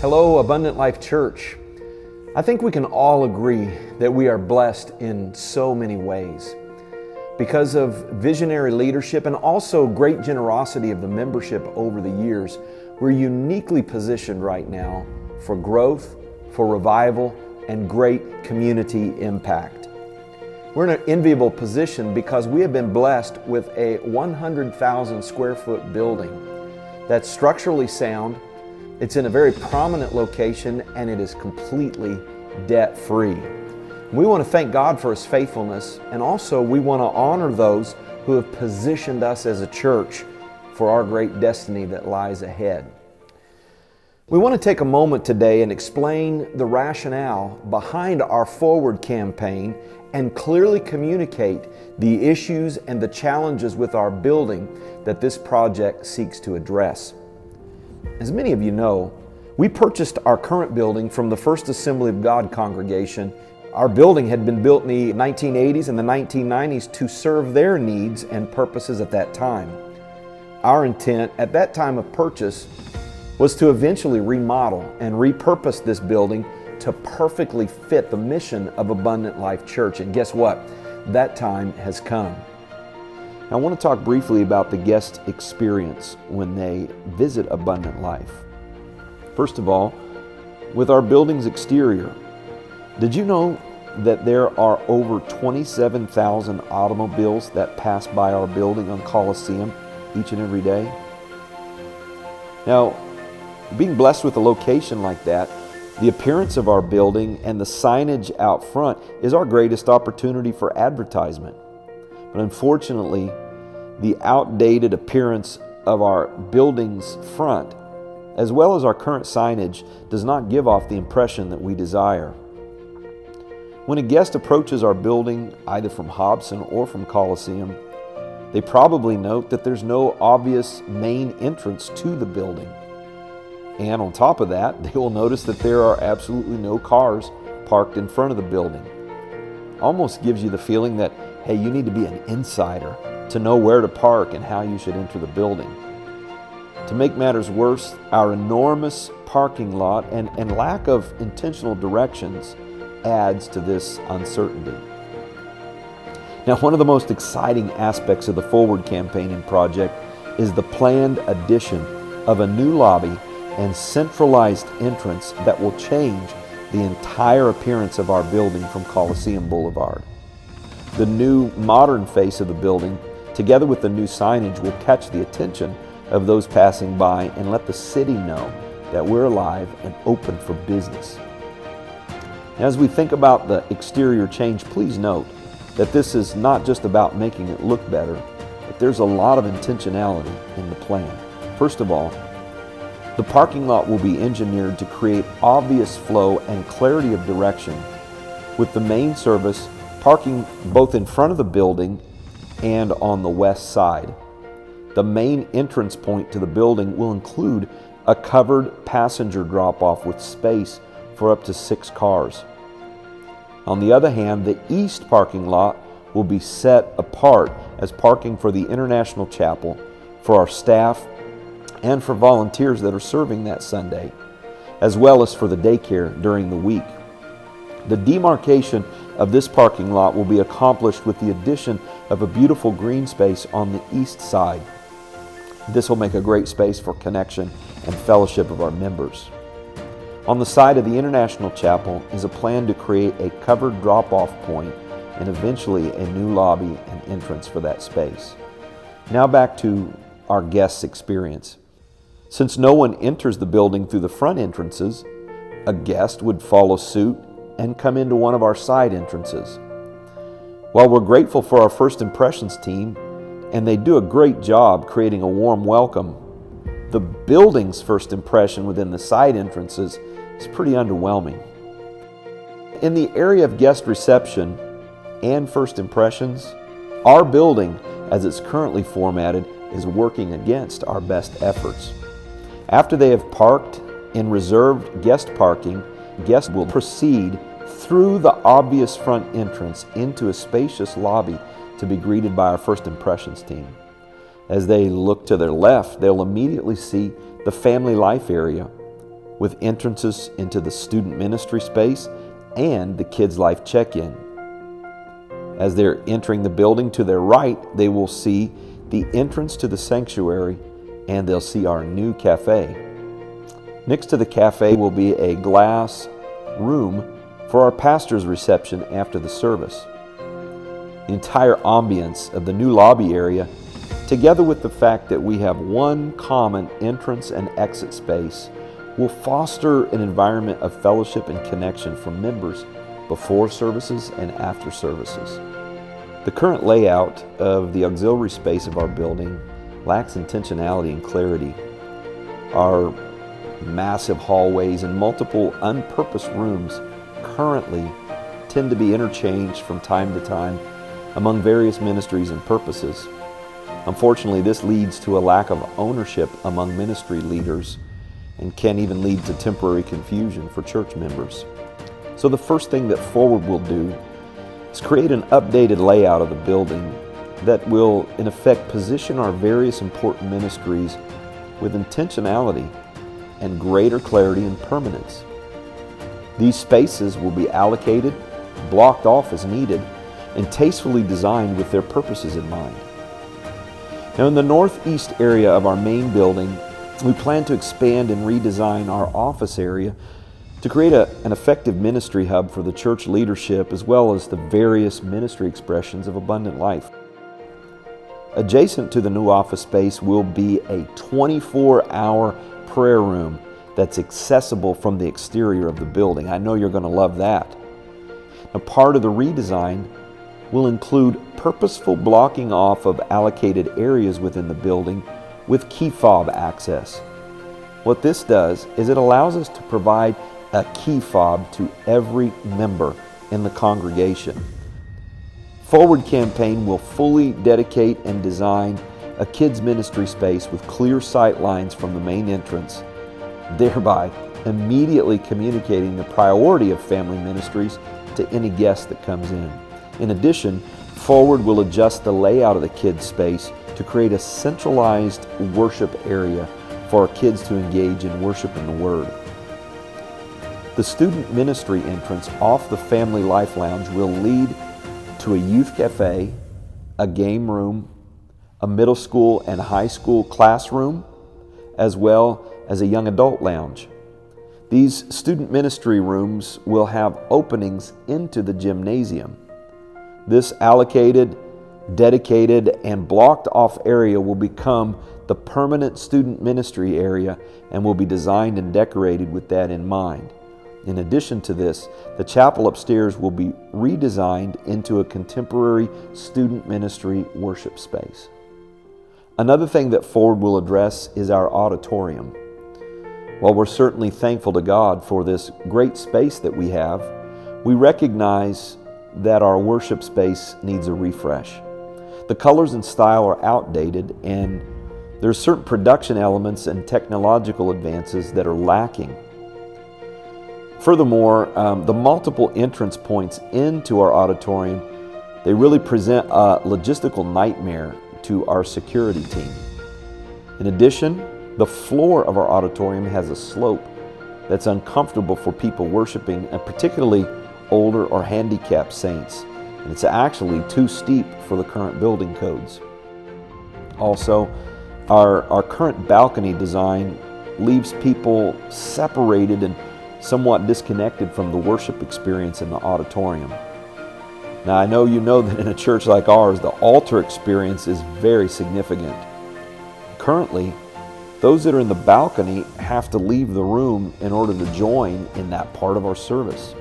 Hello, Abundant Life Church. I think we can all agree that we are blessed in so many ways. Because of visionary leadership and also great generosity of the membership over the years, we're uniquely positioned right now for growth, for revival, and great community impact. We're in an enviable position because we have been blessed with a 100,000 square foot building that's structurally sound. It's in a very prominent location and it is completely debt-free. We want to thank God for His faithfulness, and also we want to honor those who have positioned us as a church for our great destiny that lies ahead. We want to take a moment today and explain the rationale behind our Forward campaign and clearly communicate the issues and the challenges with our building that this project seeks to address. As many of you know, we purchased our current building from the First Assembly of God congregation. Our building had been built in the 1980s and the 1990s to serve their needs and purposes at that time. Our intent at that time of purchase was to eventually remodel and repurpose this building to perfectly fit the mission of Abundant Life Church. And guess what? That time has come. Now, I want to talk briefly about the guest experience when they visit Abundant Life. First of all, with our building's exterior, did you know that there are over 27,000 automobiles that pass by our building on Coliseum each and every day? Now, being blessed with a location like that, the appearance of our building and the signage out front is our greatest opportunity for advertisement. But unfortunately, the outdated appearance of our building's front, as well as our current signage, does not give off the impression that we desire. When a guest approaches our building, either from Hobson or from Coliseum, they probably note that there's no obvious main entrance to the building. And on top of that, they will notice that there are absolutely no cars parked in front of the building. Almost gives you the feeling that, hey, you need to be an insider to know where to park and how you should enter the building. To make matters worse, our enormous parking lot and lack of intentional directions adds to this uncertainty. Now, one of the most exciting aspects of the Forward campaign project is the planned addition of a new lobby and centralized entrance that will change the entire appearance of our building from Coliseum Boulevard. The new modern face of the building, together with the new signage, will catch the attention of those passing by and let the city know that we're alive and open for business. As we think about the exterior change, please note that this is not just about making it look better, but there's a lot of intentionality in the plan. First of all, the parking lot will be engineered to create obvious flow and clarity of direction, with the main service parking both in front of the building and on the west side. The main entrance point to the building will include a covered passenger drop-off with space for up to 6 cars. On the other hand, the east parking lot will be set apart as parking for the International Chapel, for our staff, and for volunteers that are serving that Sunday, as well as for the daycare during the week. The demarcation of this parking lot will be accomplished with the addition of a beautiful green space on the east side. This will make a great space for connection and fellowship of our members. On the side of the International Chapel is a plan to create a covered drop-off point and eventually a new lobby and entrance for that space. Now back to our guests' experience. Since no one enters the building through the front entrances, a guest would follow suit and come into one of our side entrances. While we're grateful for our First Impressions team, and they do a great job creating a warm welcome, the building's first impression within the side entrances is pretty underwhelming. In the area of guest reception and first impressions, our building, as it's currently formatted, is working against our best efforts. After they have parked in reserved guest parking, guests will proceed through the obvious front entrance into a spacious lobby to be greeted by our First Impressions team. As they look to their left, they'll immediately see the family life area, with entrances into the student ministry space and the Kids Life check-in. As they're entering the building, to their right, they will see the entrance to the sanctuary, and they'll see our new cafe. Next to the cafe will be a glass room for our pastor's reception after the service. The entire ambience of the new lobby area, together with the fact that we have one common entrance and exit space, will foster an environment of fellowship and connection for members before services and after services. The current layout of the auxiliary space of our building lacks intentionality and clarity. Our massive hallways and multiple unpurposed rooms currently tend to be interchanged from time to time among various ministries and purposes. Unfortunately, this leads to a lack of ownership among ministry leaders and can even lead to temporary confusion for church members. So the first thing that Forward will do is create an updated layout of the building that will, in effect, position our various important ministries with intentionality and greater clarity and permanence. These spaces will be allocated, blocked off as needed, and tastefully designed with their purposes in mind. Now, in the northeast area of our main building, we plan to expand and redesign our office area to create an effective ministry hub for the church leadership as well as the various ministry expressions of abundant life. Adjacent to the new office space will be a 24-hour prayer room that's accessible from the exterior of the building. I know you're going to love that. Now, part of the redesign will include purposeful blocking off of allocated areas within the building with key fob access. What this does is it allows us to provide a key fob to every member in the congregation. Forward campaign will fully dedicate and design a kids ministry space with clear sight lines from the main entrance, thereby immediately communicating the priority of family ministries to any guest that comes in. In addition, Forward will adjust the layout of the kids space to create a centralized worship area for our kids to engage in worship in the Word. The student ministry entrance off the Family Life Lounge will lead to a youth cafe, a game room, a middle school and high school classroom, as well as a young adult lounge. These student ministry rooms will have openings into the gymnasium. This allocated, dedicated, and blocked off area will become the permanent student ministry area and will be designed and decorated with that in mind. In addition to this, the chapel upstairs will be redesigned into a contemporary student ministry worship space. Another thing that Forward will address is our auditorium. While we're certainly thankful to God for this great space that we have, we recognize that our worship space needs a refresh. The colors and style are outdated, and there's certain production elements and technological advances that are lacking. Furthermore, the multiple entrance points into our auditorium, they really present a logistical nightmare to our security team. In addition, the floor of our auditorium has a slope that's uncomfortable for people worshiping, and particularly older or handicapped saints. And it's actually too steep for the current building codes. Also, our current balcony design leaves people separated and somewhat disconnected from the worship experience in the auditorium. Now, I know you know that in a church like ours, the altar experience is very significant. Currently, those that are in the balcony have to leave the room in order to join in that part of our service.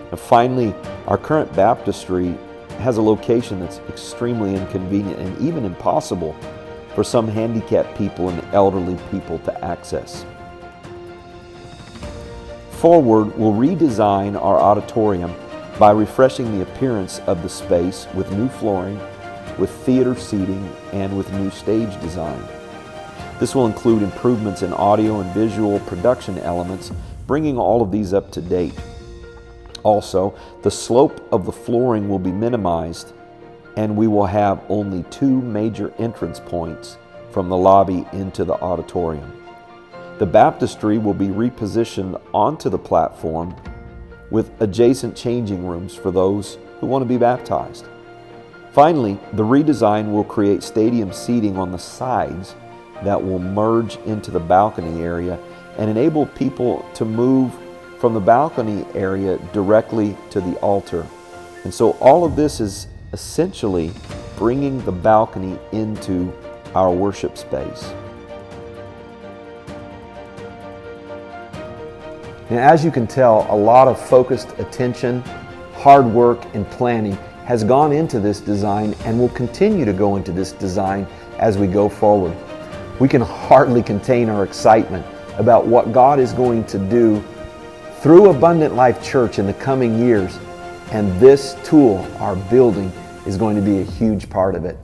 And finally, our current baptistry has a location that's extremely inconvenient and even impossible for some handicapped people and elderly people to access. Forward will redesign our auditorium by refreshing the appearance of the space with new flooring, with theater seating, and with new stage design. This will include improvements in audio and visual production elements, bringing all of these up to date. Also, the slope of the flooring will be minimized, and we will have only 2 major entrance points from the lobby into the auditorium. The baptistry will be repositioned onto the platform with adjacent changing rooms for those who want to be baptized. Finally, the redesign will create stadium seating on the sides that will merge into the balcony area and enable people to move from the balcony area directly to the altar. And so all of this is essentially bringing the balcony into our worship space. Now, as you can tell, a lot of focused attention, hard work, and planning has gone into this design and will continue to go into this design as we go forward. We can hardly contain our excitement about what God is going to do through Abundant Life Church in the coming years, and this tool, our building, is going to be a huge part of it.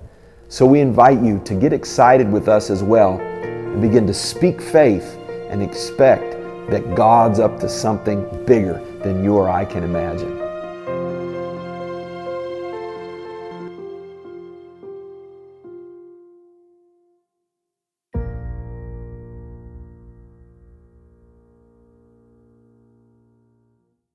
So we invite you to get excited with us as well and begin to speak faith and expect that God's up to something bigger than you or I can imagine.